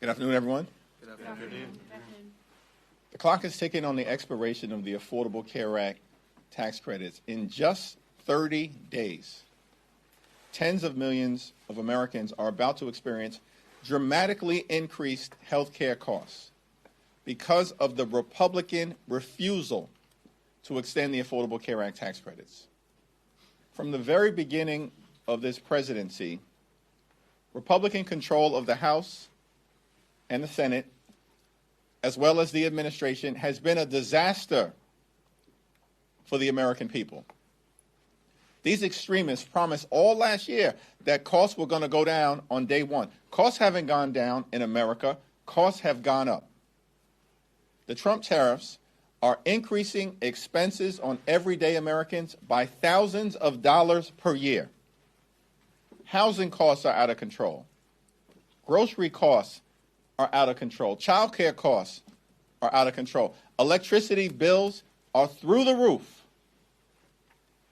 Good afternoon, everyone. Good afternoon. The clock is ticking on the expiration of the Affordable Care Act tax credits. In just 30 days, tens of millions of Americans are about to experience dramatically increased health care costs because of the Republican refusal to extend the Affordable Care Act tax credits. From the very beginning of this presidency, Republican control of the House and the Senate, as well as the administration, has been a disaster for the American people. These extremists promised all last year that costs were going to go down on day one. Costs haven't gone down in America. Costs have gone up. The Trump tariffs are increasing expenses on everyday Americans by thousands of dollars per year. Housing costs are out of control. Grocery costs are out of control. Child care costs are out of control. Electricity bills are through the roof.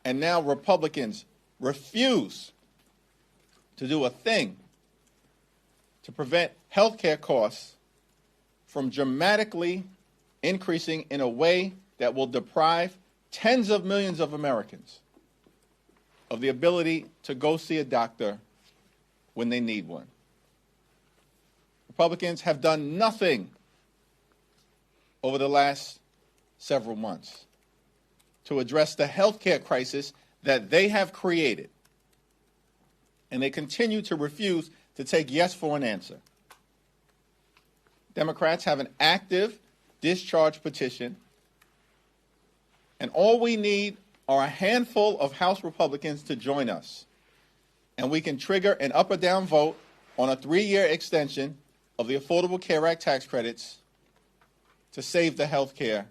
And now Republicans refuse to do a thing to prevent health care costs from dramatically increasing in a way that will deprive tens of millions of Americans of the ability to go see a doctor when they need one. Republicans have done nothing over the last several months to address the health care crisis that they have created. And they continue to refuse to take yes for an answer. Democrats have an active discharge petition, and all we need are a handful of House Republicans to join us. And we can trigger an up or down vote on a 3-year extension of the Affordable Care Act tax credits to save the health care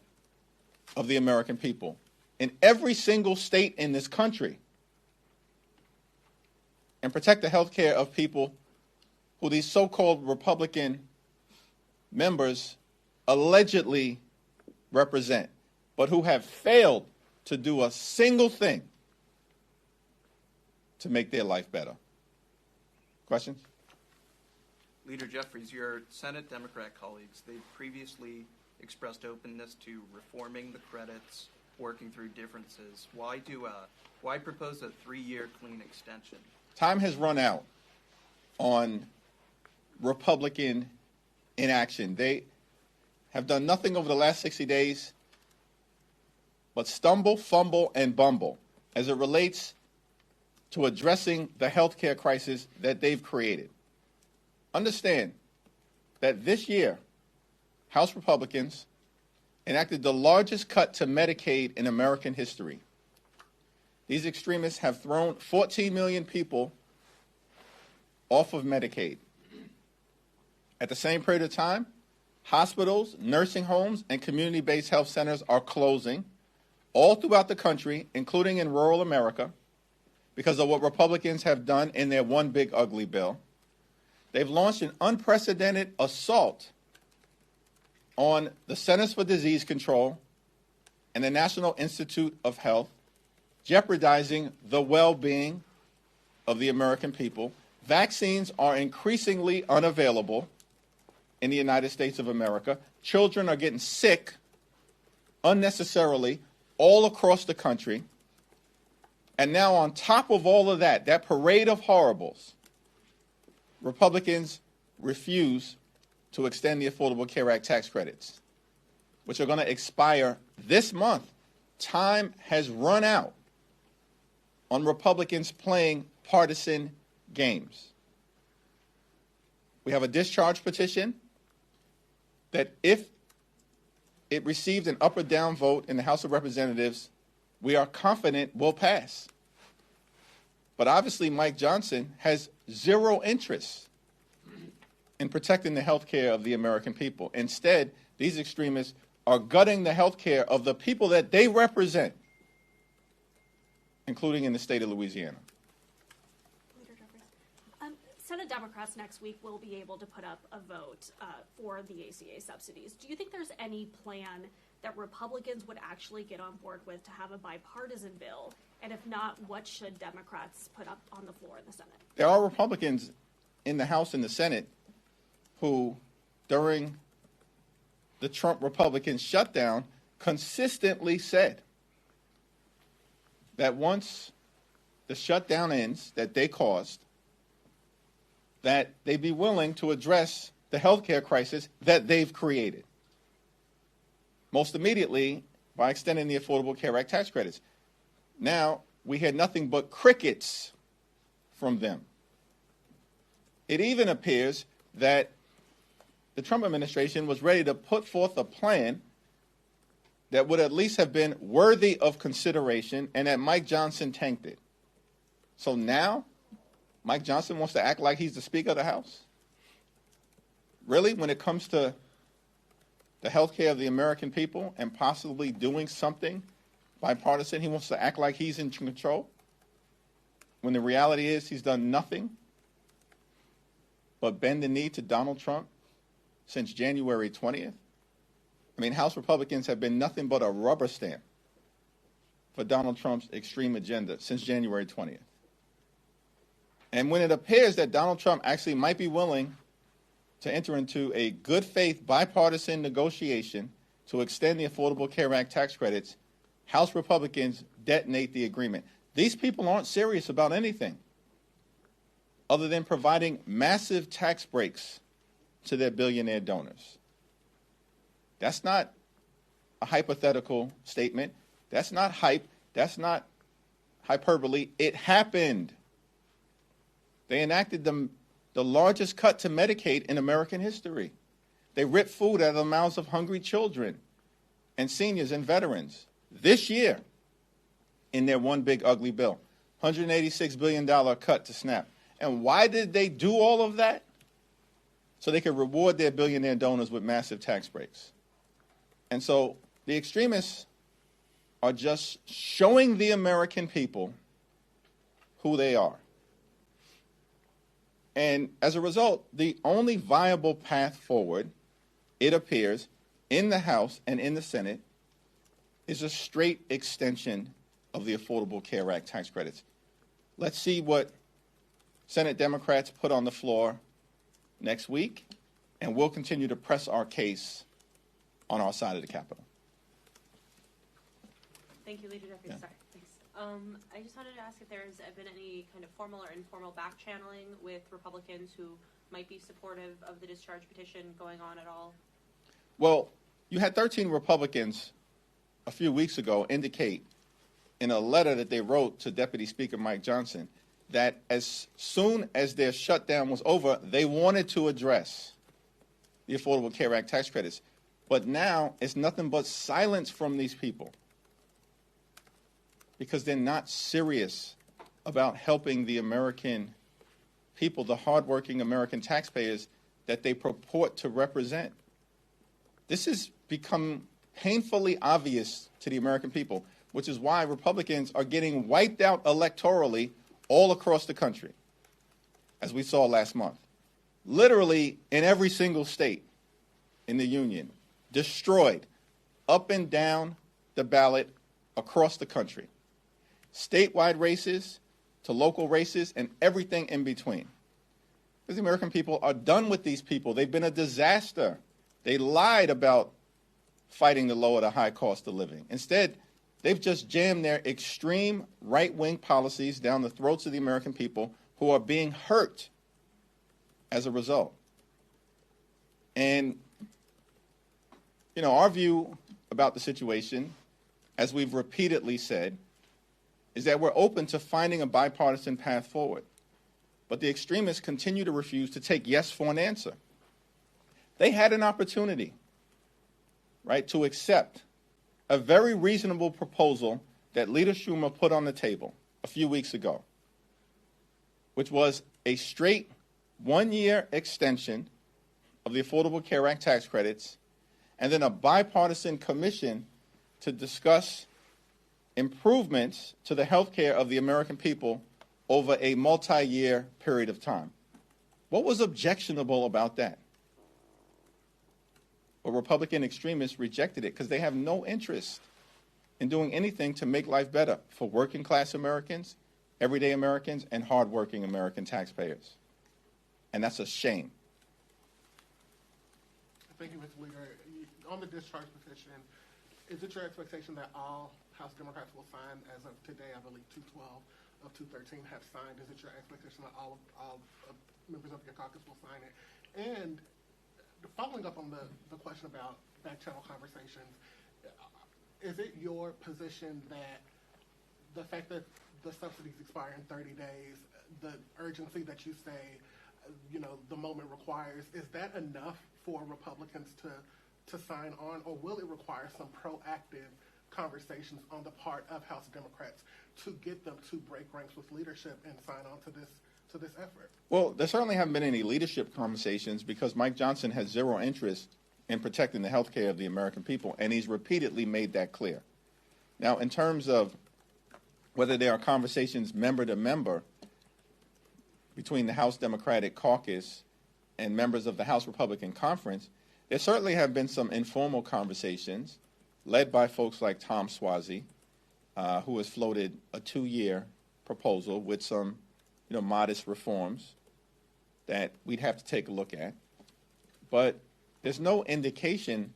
of the American people. In every single state in this country, and protect the health care of people who these so-called Republican members allegedly represent, but who have failed to do a single thing to make their life better. Questions? Leader Jeffries, your Senate Democrat colleagues, they've previously expressed openness to reforming the credits, working through differences. Why propose a 3-year clean extension? Time has run out on Republican inaction. They have done nothing over the last 60 days but stumble, fumble, and bumble as it relates to addressing the health care crisis that they've created. Understand that this year, House Republicans enacted the largest cut to Medicaid in American history. These extremists have thrown 14 million people off of Medicaid. At the same period of time, hospitals, nursing homes, and community-based health centers are closing all throughout the country, including in rural America, because of what Republicans have done in their one big ugly bill. They've launched an unprecedented assault on the Centers for Disease Control and the National Institute of Health, jeopardizing the well-being of the American people. Vaccines are increasingly unavailable in the United States of America. Children are getting sick unnecessarily all across the country. And now on top of all of that, that parade of horribles, Republicans refuse to extend the Affordable Care Act tax credits, which are going to expire this month. Time has run out on Republicans playing partisan games. We have a discharge petition that if it received an up or down vote in the House of Representatives, we are confident will pass. But obviously Mike Johnson has zero interest in protecting the health care of the American people. Instead, these extremists are gutting the health care of the people that they represent, including in the state of Louisiana. Leader Jeffries. Senate Democrats next week will be able to put up a vote for the ACA subsidies. Do you think there's any plan that Republicans would actually get on board with to have a bipartisan bill? And if not, what should Democrats put up on the floor in the Senate? There are Republicans in the House and the Senate who during the Trump Republican shutdown consistently said that once the shutdown ends that they caused, that they'd be willing to address the healthcare crisis that they've created. Most immediately by extending the Affordable Care Act tax credits. Now, we had nothing but crickets from them. It even appears that the Trump administration was ready to put forth a plan that would at least have been worthy of consideration, and that Mike Johnson tanked it. So now, Mike Johnson wants to act like he's the Speaker of the House? Really, when it comes to the health care of the American people and possibly doing something bipartisan, he wants to act like he's in control? When the reality is he's done nothing but bend the knee to Donald Trump since January 20th? I mean, House Republicans have been nothing but a rubber stamp for Donald Trump's extreme agenda since January 20th. And when it appears that Donald Trump actually might be willing to enter into a good faith bipartisan negotiation to extend the Affordable Care Act tax credits, House Republicans detonate the agreement. These people aren't serious about anything other than providing massive tax breaks to their billionaire donors. That's not a hypothetical statement. That's not hype. That's not hyperbole. It happened. They enacted the largest cut to Medicaid in American history. They ripped food out of the mouths of hungry children and seniors and veterans this year in their one big ugly bill. $186 billion cut to SNAP. And why did they do all of that? So they could reward their billionaire donors with massive tax breaks. And so the extremists are just showing the American people who they are. And as a result, the only viable path forward, it appears, in the House and in the Senate, is a straight extension of the Affordable Care Act tax credits. Let's see what Senate Democrats put on the floor next week, and we'll continue to press our case on our side of the Capitol. Thank you, Leader Jeffries. Yeah. Sorry, thanks. I just wanted to ask if there's been any kind of formal or informal back channeling with Republicans who might be supportive of the discharge petition going on at all? Well, you had 13 Republicans a few weeks ago indicate in a letter that they wrote to Deputy Speaker Mike Johnson that as soon as their shutdown was over, they wanted to address the Affordable Care Act tax credits. But now it's nothing but silence from these people because they're not serious about helping the American people, the hardworking American taxpayers that they purport to represent. This has become painfully obvious to the American people, which is why Republicans are getting wiped out electorally all across the country, as we saw last month. Literally in every single state in the union, destroyed up and down the ballot across the country. Statewide races to local races and everything in between. Because the American people are done with these people. They've been a disaster. They lied about fighting the low or the high cost of living. Instead, they've just jammed their extreme right-wing policies down the throats of the American people who are being hurt as a result. And, you know, our view about the situation, as we've repeatedly said, is that we're open to finding a bipartisan path forward. But the extremists continue to refuse to take yes for an answer. They had an opportunity, right, to accept a very reasonable proposal that Leader Schumer put on the table a few weeks ago, which was a straight one-year extension of the Affordable Care Act tax credits, and then a bipartisan commission to discuss improvements to the health care of the American people over a multi-year period of time. What was objectionable about that? Well, Republican extremists rejected it because they have no interest in doing anything to make life better for working class Americans, everyday Americans, and hardworking American taxpayers. And that's a shame. Thank you, Mr. Leader. On the discharge petition, is it your expectation that all House Democrats will sign as of today? I believe 212 of 213 have signed. Is it your expectation that all members of your caucus will sign it? And following up on the question about back channel conversations, is it your position that the fact that the subsidies expire in 30 days, the urgency that you say, the moment requires, is that enough for Republicans to sign on, or will it require some proactive conversations on the part of House Democrats to get them to break ranks with leadership and sign on to this effort? Well, there certainly haven't been any leadership conversations because Mike Johnson has zero interest in protecting the health care of the American people, and he's repeatedly made that clear. Now, in terms of whether there are conversations member to member between the House Democratic Caucus and members of the House Republican Conference, there certainly have been some informal conversations led by folks like Tom Suozzi, who has floated a 2-year proposal with some modest reforms that we'd have to take a look at. But there's no indication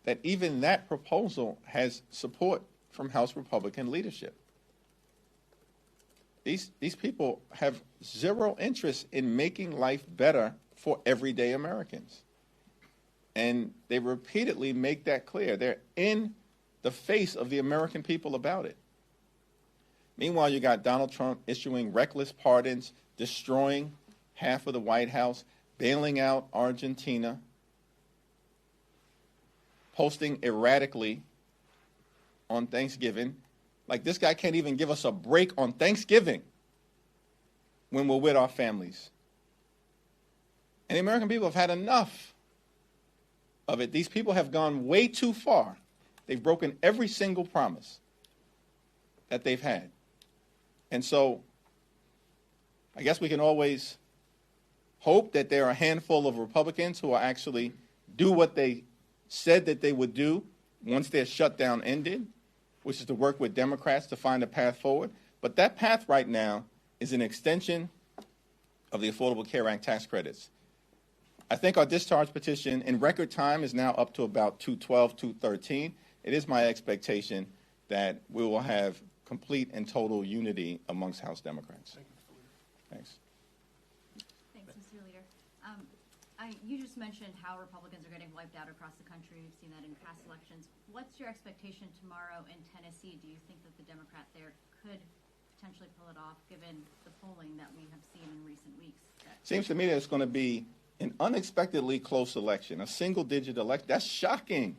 that even that proposal has support from House Republican leadership. These people have zero interest in making life better for everyday Americans. And they repeatedly make that clear. They're in the face of the American people about it. Meanwhile, you got Donald Trump issuing reckless pardons, destroying half of the White House, bailing out Argentina, posting erratically on Thanksgiving. Like, this guy can't even give us a break on Thanksgiving when we're with our families. And the American people have had enough of it. These people have gone way too far. They've broken every single promise that they've had. And so I guess we can always hope that there are a handful of Republicans who will actually do what they said that they would do once their shutdown ended, which is to work with Democrats to find a path forward. But that path right now is an extension of the Affordable Care Act tax credits. I think our discharge petition in record time is now up to about 212, 213. It is my expectation that we will have complete and total unity amongst House Democrats. Thanks. Thanks, Mr. Leader. You just mentioned how Republicans are getting wiped out across the country. We've seen that in past elections. What's your expectation tomorrow in Tennessee? Do you think that the Democrat there could potentially pull it off, given the polling that we have seen in recent weeks? Seems to me that it's going to be an unexpectedly close election, a single-digit election. That's shocking.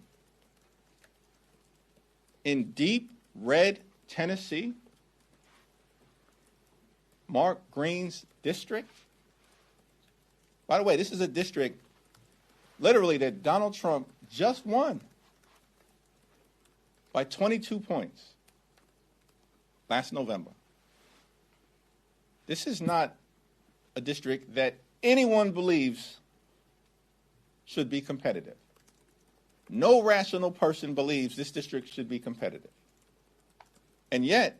In deep red Tennessee, Mark Green's district. By the way, this is a district literally that Donald Trump just won by 22 points last November. This is not a district that anyone believes should be competitive. No rational person believes this district should be competitive. And yet,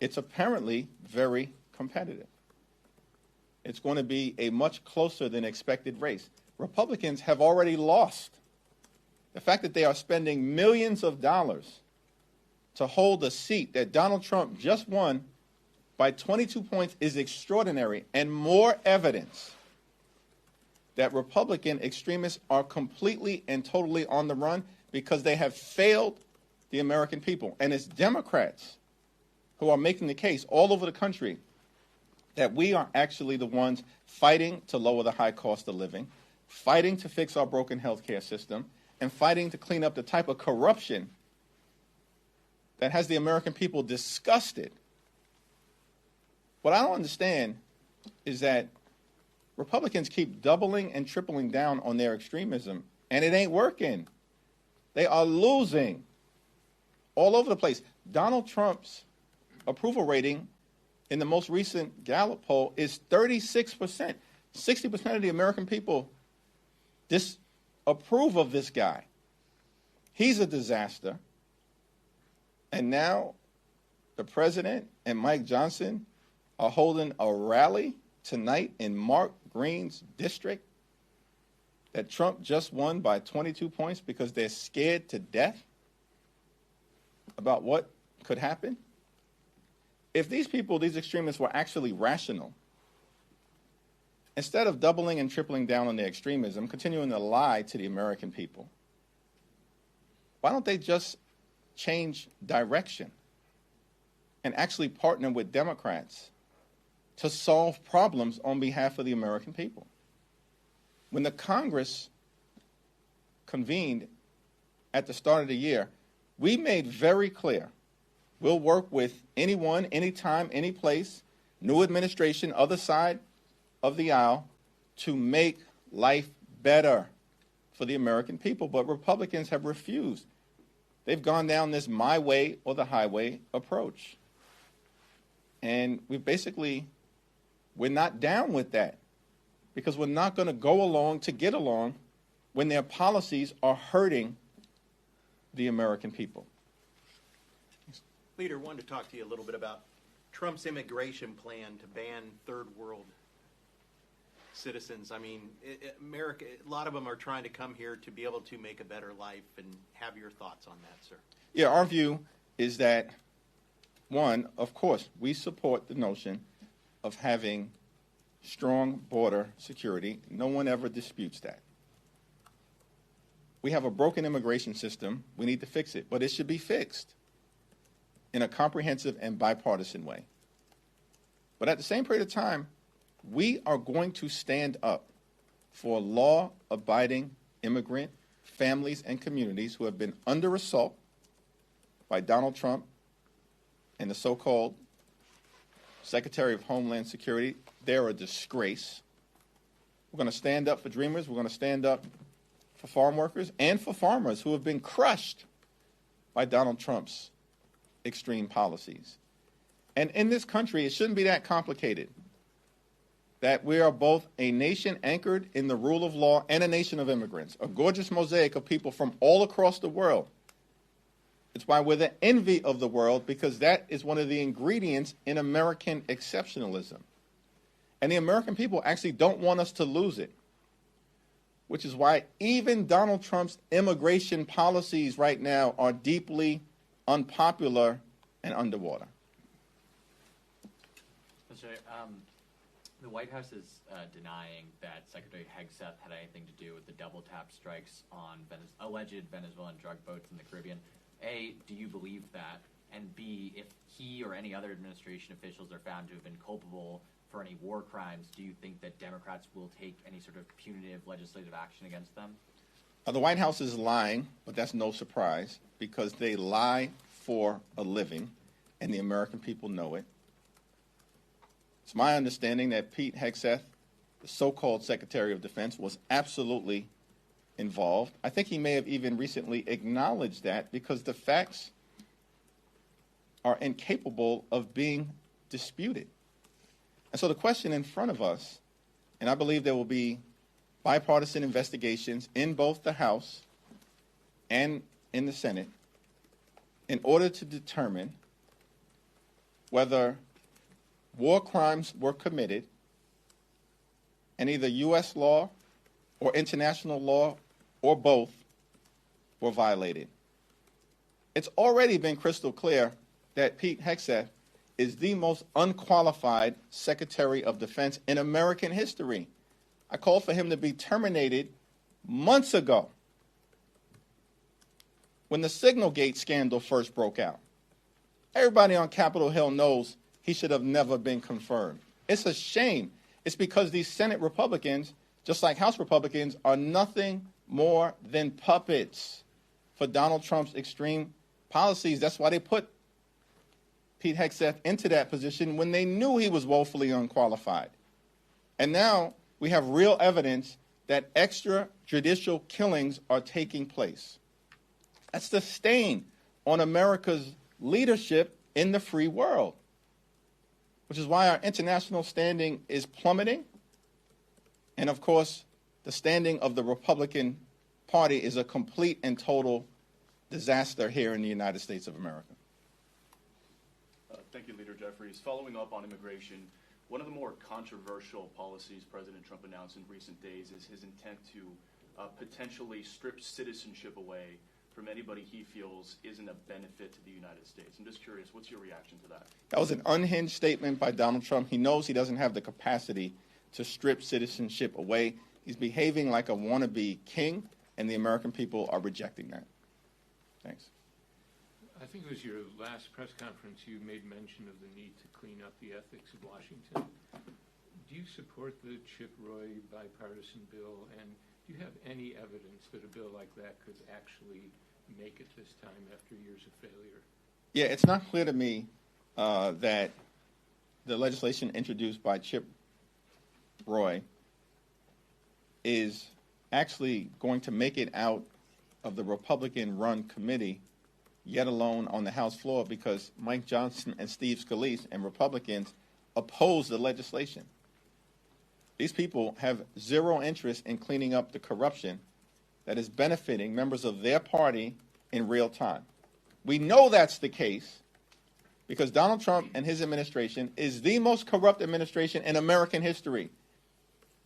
it's apparently very competitive. It's going to be a much closer than expected race. Republicans have already lost. The fact that they are spending millions of dollars to hold a seat that Donald Trump just won by 22 points is extraordinary, and more evidence that Republican extremists are completely and totally on the run because they have failed the American people. And it's Democrats who are making the case all over the country that we are actually the ones fighting to lower the high cost of living, fighting to fix our broken health care system, and fighting to clean up the type of corruption that has the American people disgusted. What I don't understand is that Republicans keep doubling and tripling down on their extremism, and it ain't working. They are losing all over the place. Donald Trump's approval rating in the most recent Gallup poll is 36%. 60% of the American people disapprove of this guy. He's a disaster. And now the president and Mike Johnson are holding a rally tonight in Mark Green's district that Trump just won by 22 points because they're scared to death about what could happen? If these people, these extremists, were actually rational, instead of doubling and tripling down on their extremism, continuing to lie to the American people, why don't they just change direction and actually partner with Democrats to solve problems on behalf of the American people? When the Congress convened at the start of the year, we made very clear we'll work with anyone, anytime, any place, new administration, other side of the aisle, to make life better for the American people. But Republicans have refused. They've gone down this my way or the highway approach. And we're not down with that, because we're not going to go along to get along when their policies are hurting the American people. Leader, wanted to talk to you a little bit about Trump's immigration plan to ban third world citizens. I mean, America, a lot of them are trying to come here to be able to make a better life, and have your thoughts on that, sir. Yeah, our view is that, one, of course, we support the notion of having strong border security. No one ever disputes that. We have a broken immigration system. We need to fix it, but it should be fixed in a comprehensive and bipartisan way. But at the same period of time, we are going to stand up for law-abiding immigrant families and communities who have been under assault by Donald Trump and the so-called Secretary of Homeland Security. They're a disgrace. We're going to stand up for dreamers. We're going to stand up for farm workers and for farmers who have been crushed by Donald Trump's extreme policies. And in this country, it shouldn't be that complicated, that we are both a nation anchored in the rule of law and a nation of immigrants, a gorgeous mosaic of people from all across the world. It's why we're the envy of the world, because that is one of the ingredients in American exceptionalism. And the American people actually don't want us to lose it, which is why even Donald Trump's immigration policies right now are deeply unpopular and underwater. Mr. The White House is denying that Secretary Hegseth had anything to do with the double tap strikes on alleged Venezuelan drug boats in the Caribbean. A, do you believe that? And B, if he or any other administration officials are found to have been culpable for any war crimes, do you think that Democrats will take any sort of punitive legislative action against them? The White House is lying, but that's no surprise, because they lie for a living, and the American people know it. It's my understanding that Pete Hegseth, the so-called Secretary of Defense, was absolutely involved. I think he may have even recently acknowledged that, because the facts are incapable of being disputed. And so the question in front of us, and I believe there will be bipartisan investigations in both the House and in the Senate, in order to determine whether war crimes were committed and either U.S. law or international law or both were violated. It's already been crystal clear that Pete Hegseth is the most unqualified Secretary of Defense in American history. I called for him to be terminated months ago, when the Signalgate scandal first broke out. Everybody on Capitol Hill knows he should have never been confirmed. It's a shame. It's because these Senate Republicans, just like House Republicans, are nothing more than puppets for Donald Trump's extreme policies. That's why they put Pete Hegseth into that position when they knew he was woefully unqualified. And now we have real evidence that extrajudicial killings are taking place. That's the stain on America's leadership in the free world, which is why our international standing is plummeting. And of course, the standing of the Republican Party is a complete and total disaster here in the United States of America. Thank you, Leader Jeffries. Following up on immigration, one of the more controversial policies President Trump announced in recent days is his intent to potentially strip citizenship away from anybody he feels isn't a benefit to the United States. I'm just curious, what's your reaction to that? That was an unhinged statement by Donald Trump. He knows he doesn't have the capacity to strip citizenship away. He's behaving like a wannabe king, and the American people are rejecting that. Thanks. I think it was your last press conference you made mention of the need to clean up the ethics of Washington. Do you support the Chip Roy bipartisan bill, and do you have any evidence that a bill like that could actually make it this time after years of failure? Yeah, it's not clear to me that the legislation introduced by Chip Roy is actually going to make it out of the Republican-run committee, yet alone on the House floor, because Mike Johnson and Steve Scalise and Republicans oppose the legislation. These people have zero interest in cleaning up the corruption that is benefiting members of their party in real time. We know that's the case because Donald Trump and his administration is the most corrupt administration in American history.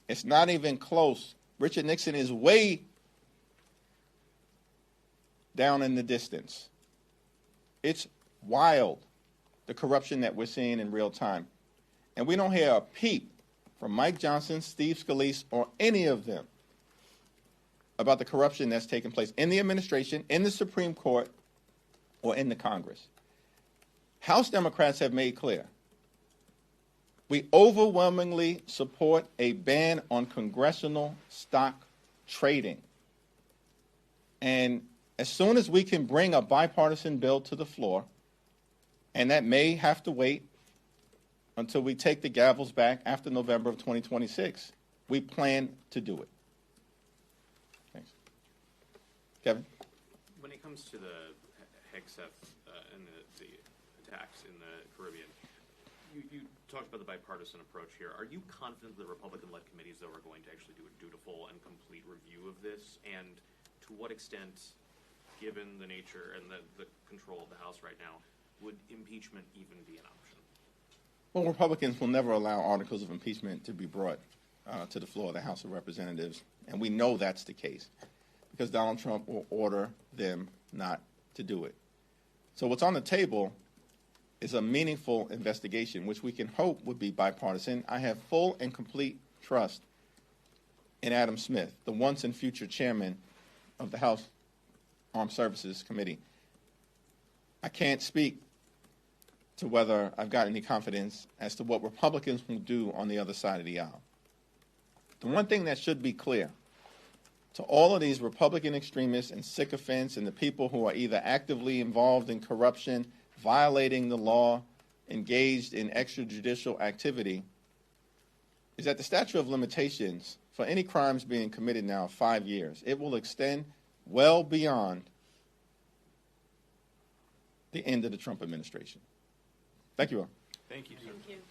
It's not even close. Richard Nixon is way down in the distance. It's wild, the corruption that we're seeing in real time. And we don't hear a peep from Mike Johnson, Steve Scalise, or any of them about the corruption that's taking place in the administration, in the Supreme Court, or in the Congress. House Democrats have made clear we overwhelmingly support a ban on congressional stock trading. And as soon as we can bring a bipartisan bill to the floor, and that may have to wait until we take the gavels back after November of 2026, we plan to do it. Thanks. Kevin? When it comes to the HEGSEF and the attacks in the Caribbean, you talked about the bipartisan approach here. Are you confident the Republican-led committees, though, are going to actually do a dutiful and complete review of this? And to what extent, given the nature and the control of the House right now, would impeachment even be an option? Well, Republicans will never allow articles of impeachment to be brought to the floor of the House of Representatives, and we know that's the case because Donald Trump will order them not to do it. So what's on the table is a meaningful investigation, which we can hope would be bipartisan. I have full and complete trust in Adam Smith, the once and future chairman of the House Armed Services Committee. I can't speak to whether I've got any confidence as to what Republicans will do on the other side of the aisle. The one thing that should be clear to all of these Republican extremists and sycophants and the people who are either actively involved in corruption, violating the law, engaged in extrajudicial activity, is that the statute of limitations for any crimes being committed now 5 years. It will extend well beyond the end of the Trump administration. Thank you all. Thank you, sir. Thank you.